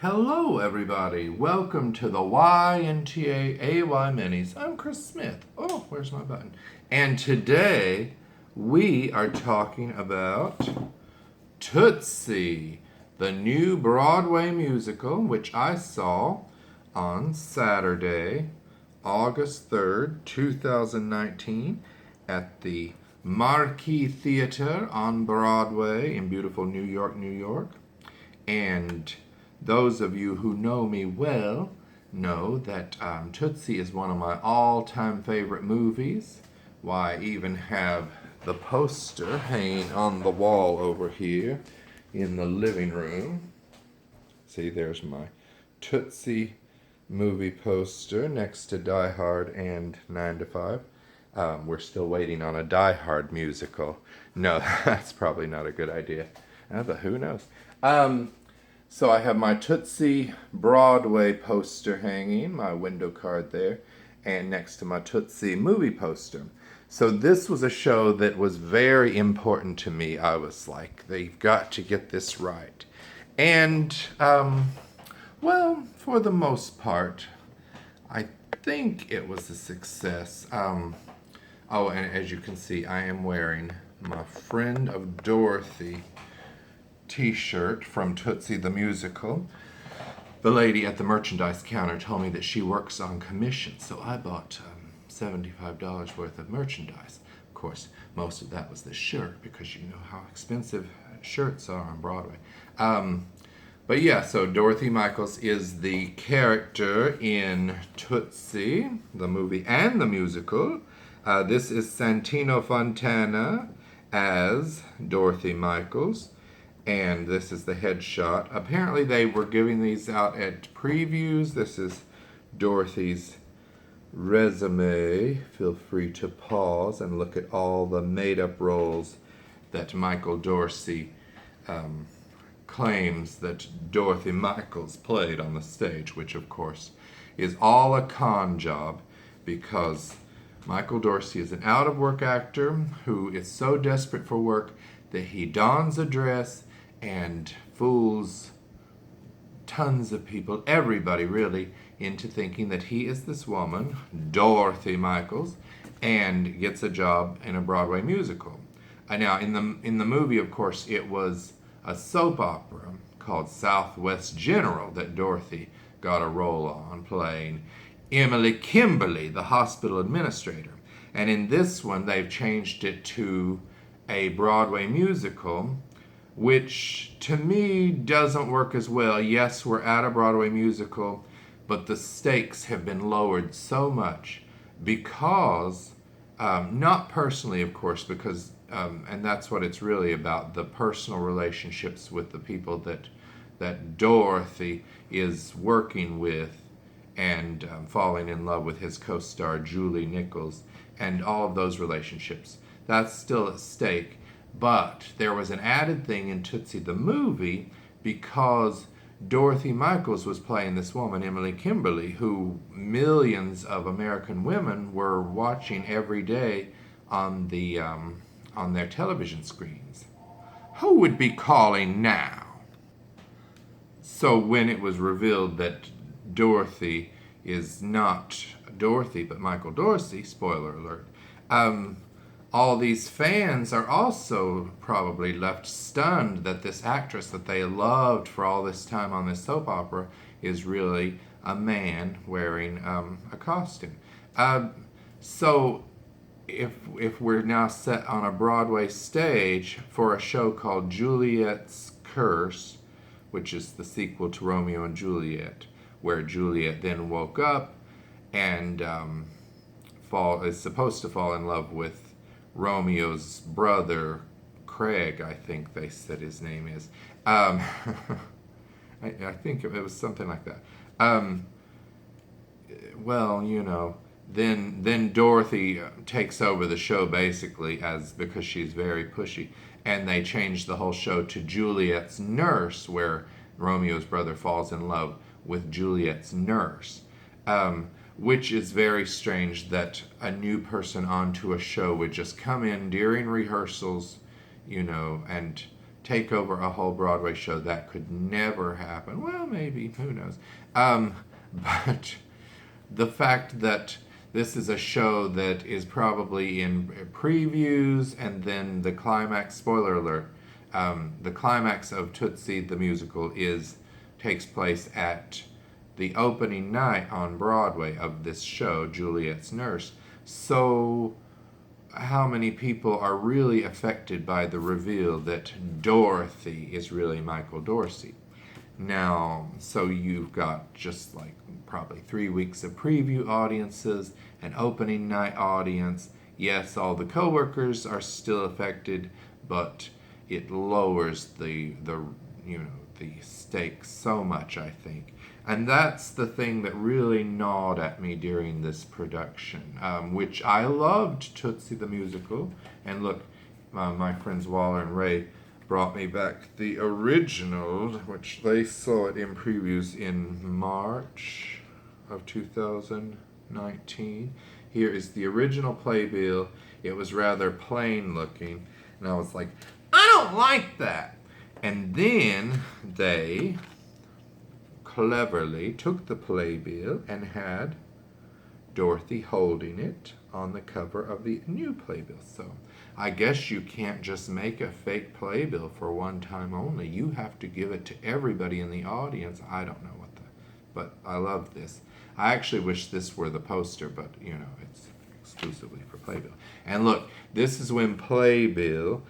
Hello, everybody. Welcome to the YNTAAY Minis. I'm Chris Smith. Oh, where's my button? And today we are talking about Tootsie, the new Broadway musical, which I saw on Saturday, August 3rd, 2019, at the Marquis Theater on Broadway in beautiful New York, New York. And those of you who know me well know that Tootsie is one of my all-time favorite movies. Why, I even have the poster hanging on the wall over here in the living room. See, there's my Tootsie movie poster next to Die Hard and 9 to 5. We're still waiting on a Die Hard musical. No, that's probably not a good idea. But who knows? So I have my Tootsie Broadway poster hanging, my window card there, and next to my Tootsie movie poster. So this was a show that was very important to me. I was like, they've got to get this right. And, well, for the most part, I think it was a success. Oh, and as you can see, I am wearing my Friend of Dorothy t-shirt from Tootsie the Musical. The lady at the merchandise counter told me that she works on commission, so I bought $75 worth of merchandise. Of course, most of that was the shirt because you know how expensive shirts are on Broadway. But yeah, so Dorothy Michaels is the character in Tootsie, the movie and the musical. This is Santino Fontana as Dorothy Michaels. And this is the headshot. Apparently they were giving these out at previews. This is Dorothy's resume. Feel free to pause and look at all the made-up roles that Michael Dorsey claims that Dorothy Michaels played on the stage, which of course is all a con job because Michael Dorsey is an out-of-work actor who is so desperate for work that he dons a dress and fools tons of people, everybody really, into thinking that he is this woman, Dorothy Michaels, and gets a job in a Broadway musical. Now, in the movie, of course, it was a soap opera called Southwest General that Dorothy got a role on, playing Emily Kimberly, the hospital administrator. And in this one, they've changed it to a Broadway musical, which to me doesn't work as well. Yes, we're at a Broadway musical, but the stakes have been lowered so much because, not personally, of course, because, and that's what it's really about, the personal relationships with the people that Dorothy is working with and falling in love with his co-star Julie Nichols, and all of those relationships. That's still at stake. But there was an added thing in Tootsie the movie because Dorothy Michaels was playing this woman, Emily Kimberly, who millions of American women were watching every day on their television screens. Who would be calling now? So when it was revealed that Dorothy is not Dorothy but Michael Dorsey, spoiler alert, all these fans are also probably left stunned that this actress that they loved for all this time on this soap opera is really a man wearing a costume. So if we're now set on a Broadway stage for a show called Juliet's Curse, which is the sequel to Romeo and Juliet, where Juliet then woke up and is supposed to fall in love with Romeo's brother, Craig, I think they said his name is. I think it was something like that. Well, you know, then Dorothy takes over the show basically because she's very pushy, and they change the whole show to Juliet's Nurse, where Romeo's brother falls in love with Juliet's nurse. Which is very strange that a new person onto a show would just come in during rehearsals, you know, and take over a whole Broadway show. That could never happen. Well, maybe, who knows. But the fact that this is a show that is probably in previews, and then the climax, spoiler alert, the climax of Tootsie the musical takes place at the opening night on Broadway of this show, Juliet's Nurse. So how many people are really affected by the reveal that Dorothy is really Michael Dorsey? Now, so you've got just like probably 3 weeks of preview audiences, an opening night audience. Yes, all the coworkers are still affected, but it lowers the stakes so much, I think. And that's the thing that really gnawed at me during this production, which I loved Tootsie the musical. And look, my friends Waller and Ray brought me back the original, which they saw it in previews in March of 2019. Here is the original Playbill. It was rather plain looking, and I was like, I don't like that. And then they cleverly took the Playbill and had Dorothy holding it on the cover of the new Playbill. So I guess you can't just make a fake Playbill for one time only. You have to give it to everybody in the audience. I don't know but I love this. I actually wish this were the poster, but it's exclusively for Playbill. And look, this is when Playbill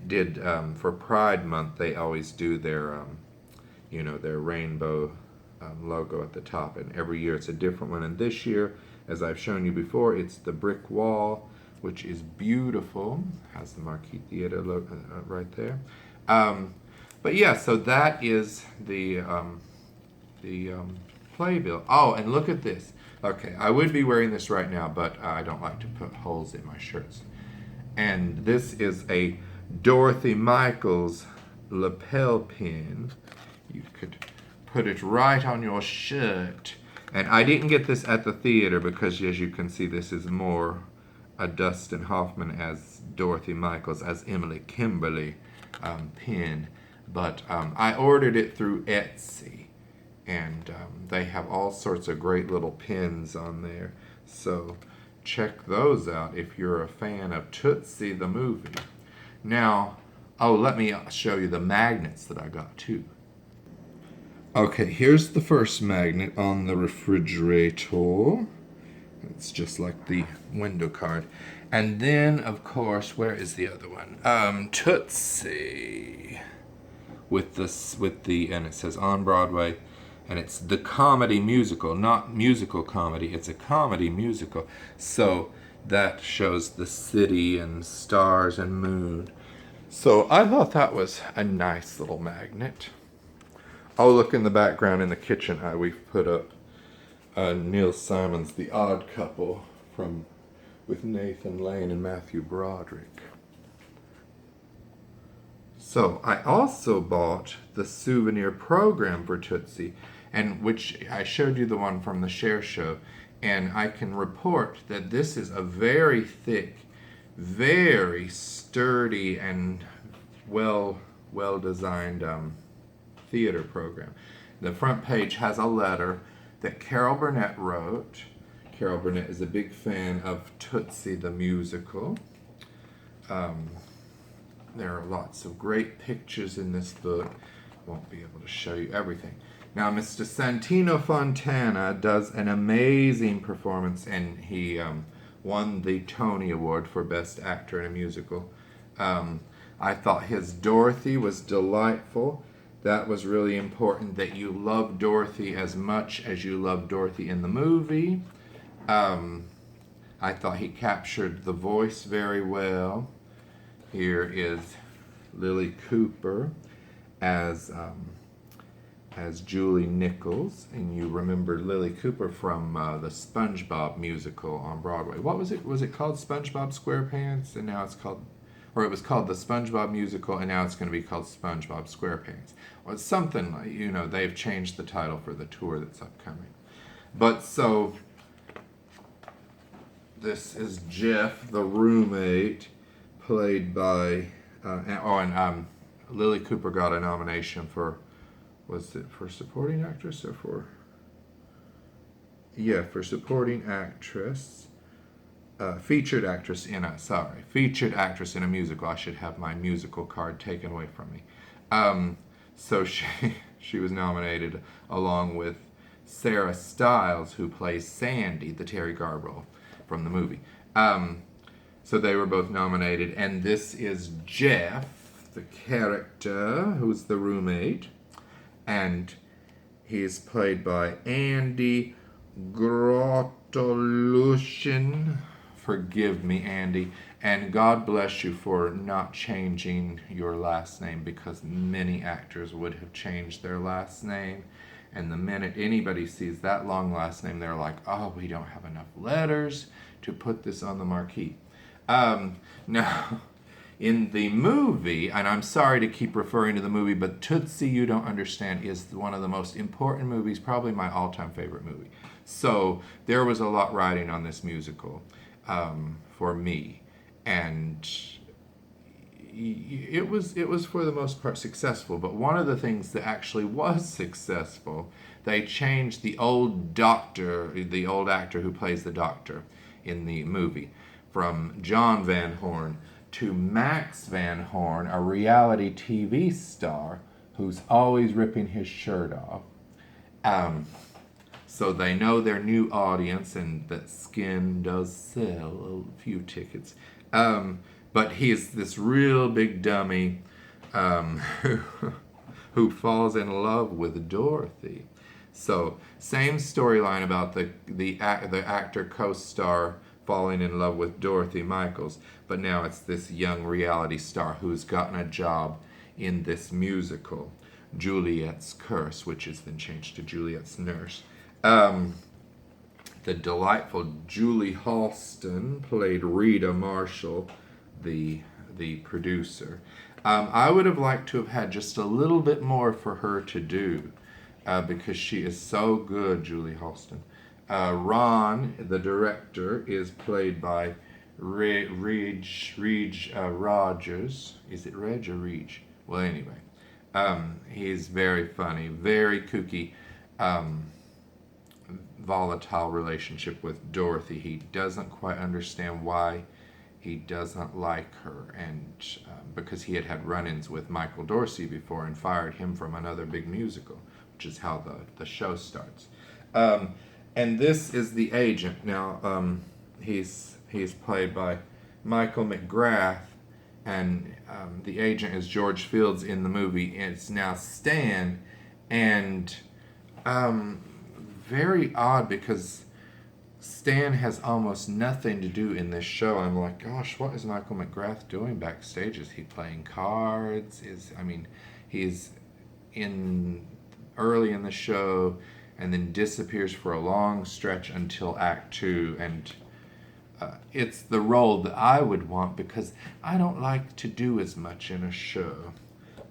did, for Pride Month, they always do their, their rainbow logo at the top, and every year it's a different one. And this year, as I've shown you before, it's the brick wall, which is beautiful. Has the Marquis Theater logo right there. But yeah, so that is the Playbill. Oh, and look at this. Okay, I would be wearing this right now, but I don't like to put holes in my shirts. And this is a Dorothy Michaels lapel pin. You could put it right on your shirt. And I didn't get this at the theater because, as you can see, this is more a Dustin Hoffman as Dorothy Michaels, as Emily Kimberly pin. But I ordered it through Etsy. And they have all sorts of great little pins on there. So check those out if you're a fan of Tootsie the movie. Now, let me show you the magnets that I got too. Okay, here's the first magnet on the refrigerator. It's just like the window card. And then, of course, where is the other one? Tootsie. And it says on Broadway. And it's the comedy musical, not musical comedy. It's a comedy musical. So that shows the city and stars and moon. So I thought that was a nice little magnet. Oh, look in the background in the kitchen. We've put up Neil Simon's The Odd Couple with Nathan Lane and Matthew Broderick. So I also bought the Souvenir Program for Tootsie, and which I showed you the one from the Share Show, and I can report that this is a very thick, very sturdy, and well designed theater program. The front page has a letter that Carol Burnett wrote. Carol Burnett is a big fan of Tootsie the musical. There are lots of great pictures in this book. Won't be able to show you everything. Now, Mr. Santino Fontana does an amazing performance, and he won the Tony Award for Best Actor in a Musical. I thought his Dorothy was delightful. That was really important, that you love Dorothy as much as you love Dorothy in the movie. I thought he captured the voice very well. Here is Lily Cooper as Julie Nichols, and you remember Lily Cooper from the SpongeBob musical on Broadway. What was it? Was it called SpongeBob SquarePants? And now it's called, or it was called the SpongeBob musical, and now it's going to be called SpongeBob SquarePants. Well, it's something like, they've changed the title for the tour that's upcoming. But so this is Jeff, the roommate, played by Lily Cooper got a nomination for, was it for supporting actress or for? Yeah, for supporting actress. Featured actress in a, sorry, featured actress in a musical. I should have my musical card taken away from me. So she was nominated along with Sarah Stiles, who plays Sandy, the Terry Garb role from the movie. So they were both nominated, and this is Jeff, the character who's the roommate, and he's played by Andy Grotolushin. Forgive me, Andy, and God bless you for not changing your last name, because many actors would have changed their last name, and the minute anybody sees that long last name, they're like, oh, we don't have enough letters to put this on the marquee. Now, in the movie, and I'm sorry to keep referring to the movie, but Tootsie, You Don't Understand, is one of the most important movies, probably my all-time favorite movie. So there was a lot riding on this musical for me, and it was for the most part successful. But one of the things that actually was successful, they changed the old doctor, the old actor who plays the doctor in the movie, from John Van Horn to Max Van Horn, a reality TV star who's always ripping his shirt off. So they know their new audience, and that Skin does sell a few tickets. But he's this real big dummy who falls in love with Dorothy. So same storyline about the actor co-star falling in love with Dorothy Michaels, but now it's this young reality star who's gotten a job in this musical, Juliet's Curse, which has been changed to Juliet's Nurse. The delightful Julie Halston played Rita Marshall, the producer. I would have liked to have had just a little bit more for her to do, because she is so good, Julie Halston. Ron, the director, is played by Reg Rogers. Is it Reg or Reg? Well, anyway, he's very funny, very kooky, volatile relationship with Dorothy. He doesn't quite understand why he doesn't like her, and because he had run-ins with Michael Dorsey before and fired him from another big musical, which is how the show starts. And this is the agent. Now, he's played by Michael McGrath, and the agent is George Fields in the movie. It's now Stan, and very odd because Stan has almost nothing to do in this show. I'm like, gosh, what is Michael McGrath doing backstage? Is he playing cards? He's in early in the show, and then disappears for a long stretch until Act 2, and it's the role that I would want because I don't like to do as much in a show.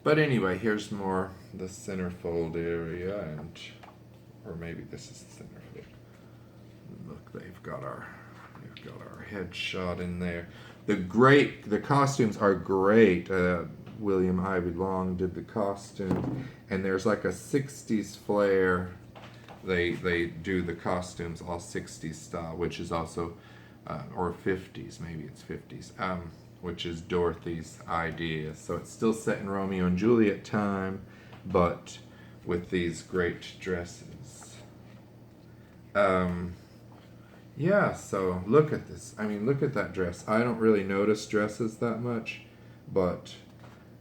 But anyway, here's more the centerfold area, and or maybe this is the centerfold. Look, they've got our headshot in there. The costumes are great. William Ivy Long did the costume, and there's like a 60s flair. They do the costumes all 60s style, which is also, or 50s, maybe it's 50s, which is Dorothy's idea. So it's still set in Romeo and Juliet time, but with these great dresses. Yeah, so look at this. Look at that dress. I don't really notice dresses that much, but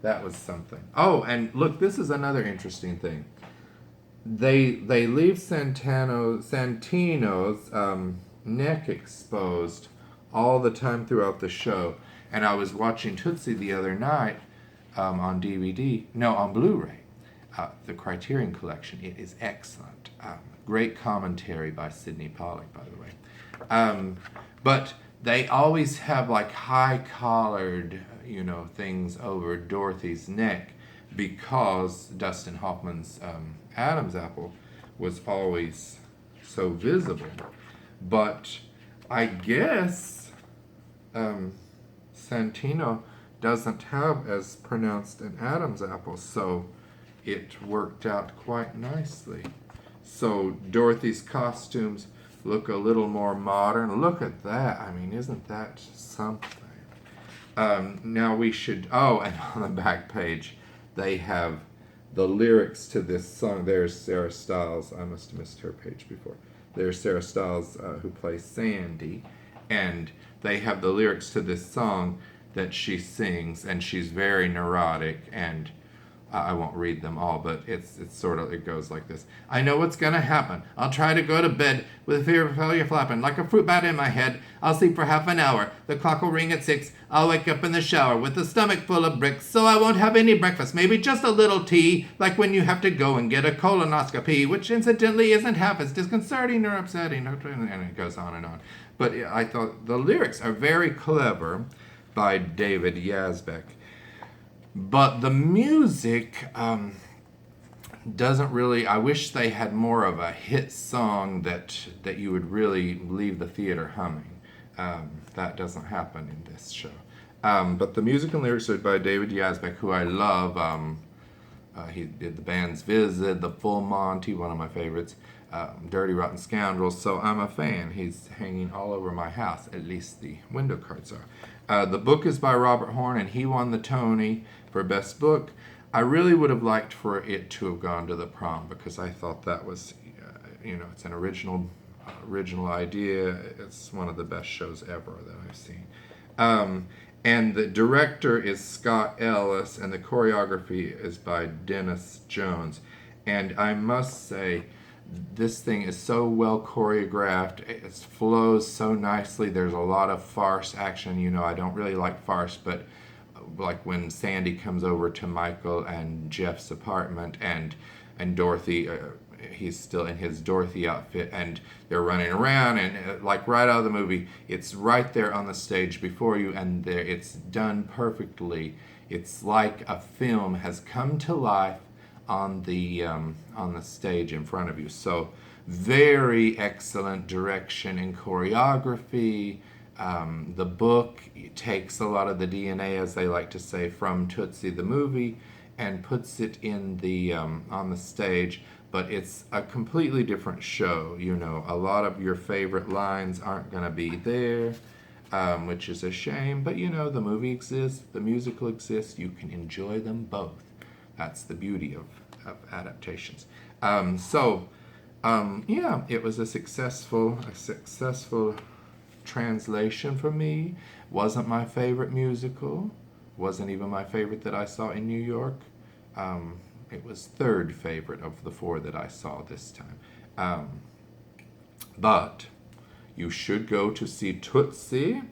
that was something. Oh, and look, this is another interesting thing. They leave Santino's neck exposed all the time throughout the show. And I was watching Tootsie the other night on on Blu-ray, the Criterion Collection. It is excellent. Great commentary by Sidney Pollack, by the way. But they always have like high-collared, things over Dorothy's neck, because Dustin Hoffman's Adam's apple was always so visible. But I guess Santino doesn't have as pronounced an Adam's apple, so it worked out quite nicely. So Dorothy's costumes look a little more modern. Look at that. I mean, isn't that something? Now we should, oh, and on the back page, they have the lyrics to this song. There's Sarah Stiles. I must have missed her page before. There's Sarah Stiles, who plays Sandy, and they have the lyrics to this song that she sings, and she's very neurotic, and I won't read them all, but it's sort of, it goes like this. I know what's gonna happen. I'll try to go to bed with fear of failure flapping like a fruit bat in my head. I'll sleep for half an hour. The clock will ring at 6. I'll wake up in the shower with a stomach full of bricks, so I won't have any breakfast. Maybe just a little tea, like when you have to go and get a colonoscopy, which incidentally isn't half as disconcerting or upsetting. And it goes on and on. But I thought the lyrics are very clever by David Yazbek. But the music doesn't really, I wish they had more of a hit song that you would really leave the theater humming. That doesn't happen in this show. But the music and lyrics are by David Yazbek, who I love. He did the band's Visit, The Full Monty, one of my favorites, Dirty Rotten Scoundrels, so I'm a fan. He's hanging all over my house, at least the window cards are. The book is by Robert Horn, and he won the Tony for Best Book. I really would have liked for it to have gone to the prom, because I thought that was, it's an original idea. It's one of the best shows ever that I've seen. And the director is Scott Ellis, and the choreography is by Dennis Jones. And I must say, this thing is so well choreographed. It flows so nicely. There's a lot of farce action. I don't really like farce, but like when Sandy comes over to Michael and Jeff's apartment, and Dorothy, he's still in his Dorothy outfit, and they're running around, and like right out of the movie, it's right there on the stage before you, and it's done perfectly. It's like a film has come to life on the stage in front of you. So very excellent direction and choreography. The book takes a lot of the DNA, as they like to say, from Tootsie the movie, and puts it in the on the stage. But it's a completely different show. A lot of your favorite lines aren't going to be there, which is a shame. But the movie exists, the musical exists. You can enjoy them both. That's the beauty of adaptations. It was a successful translation for me. Wasn't my favorite musical. Wasn't even my favorite that I saw in New York. It was third favorite of the 4 that I saw this time. But you should go to see Tootsie.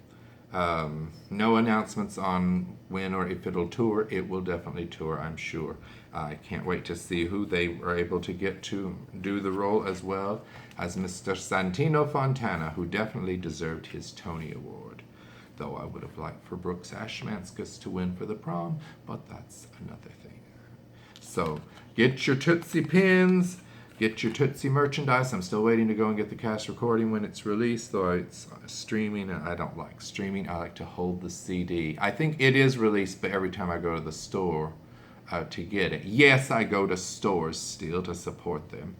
No announcements on when or if it'll tour. It will definitely tour, I'm sure. I can't wait to see who they are able to get to do the role, as well as Mr. Santino Fontana, who definitely deserved his Tony Award. Though I would have liked for Brooks Ashmanskas to win for the prom, but that's another thing. So get your Tootsie pins, get your Tootsie merchandise. I'm still waiting to go and get the cast recording when it's released, though it's streaming, and I don't like streaming. I like to hold the CD. I think it is released, but every time I go to the store to get it. Yes, I go to stores still to support them.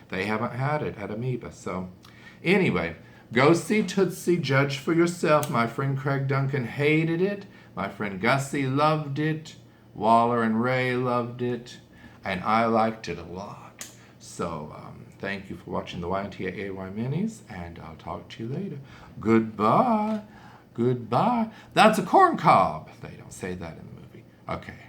They haven't had it at Amoeba. So anyway, go see Tootsie, judge for yourself. My friend Craig Duncan hated it. My friend Gussie loved it. Waller and Ray loved it. And I liked it a lot. So thank you for watching the YNTAAY Minis, and I'll talk to you later. Goodbye. Goodbye. That's a corn cob. They don't say that in the movie. Okay.